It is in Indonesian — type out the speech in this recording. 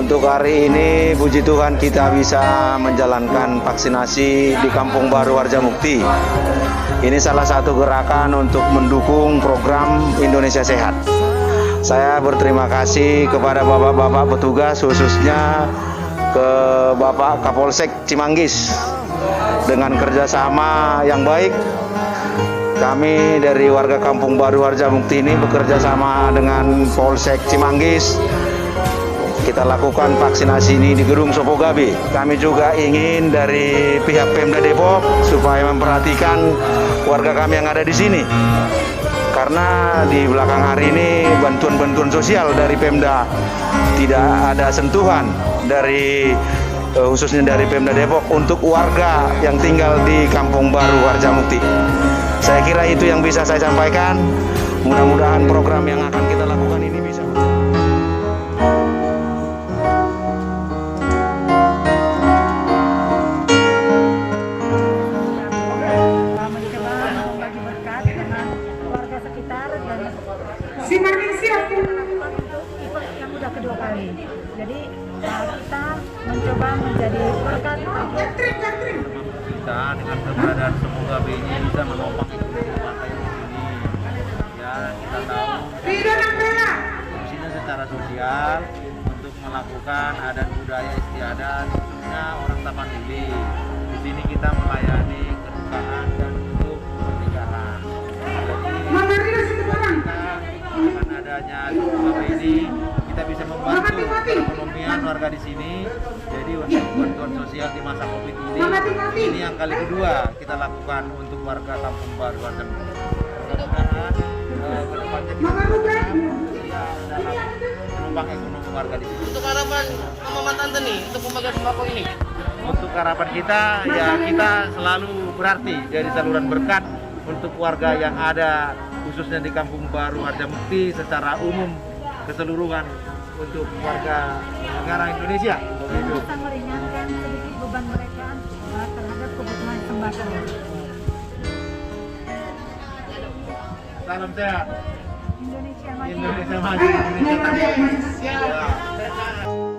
Untuk hari ini, puji Tuhan kita bisa menjalankan vaksinasi di Kampung Baru Harjamukti. Ini salah satu gerakan untuk mendukung program Indonesia Sehat. Saya berterima kasih kepada bapak-bapak petugas, khususnya ke Bapak Kapolsek Cimanggis. Dengan kerjasama yang baik, kami dari warga Kampung Baru Harjamukti ini bekerja sama dengan Polsek Cimanggis. Kita lakukan vaksinasi ini di Gedung Sopogabe. Kami juga ingin dari pihak Pemda Depok supaya memperhatikan warga kami yang ada di sini. Karena di belakang hari ini bantuan-bantuan sosial dari Pemda tidak ada sentuhan dari khususnya dari Pemda Depok untuk warga yang tinggal di Kampung Baru Harjamukti. Saya kira itu yang bisa saya sampaikan. Mudah-mudahan program yang akan kita lakukan ini bisa. Yang udah kedua kali. Jadi kita mencoba menjadi berkat kita dengan keberadaan semoga BI bisa menopang ekonomi warga di sini. Ya, kita tahu fungsinya secara sosial untuk melakukan adat budaya istiadat, khususnya orang Tapanuli. Di sini kita melayani kedukaan dan untuk pernikahan. Jadi dengan adanya semoga ini kita bisa membantu perekonomian warga di sini. Jadi untuk bantuan sosial di masa Covid ini yang kali kedua kita lakukan untuk warga Kampung Baru Harjamukti. Mudah-mudahan kedepannya kita dalam menopang ekonomi warga di sini. Untuk harapan Mama Tante nih untuk pembagian sembako ini. Untuk harapan kita ya kita selalu berarti dari saluran berkat untuk warga yang ada khususnya di Kampung Baru Harjamukti secara umum keseluruhan untuk warga negara Indonesia. Bisa meringankan sedikit beban mereka terhadap kebutuhan sembako. Salam sehat. Indonesia maju. Indonesia maju. Indonesia tanpa.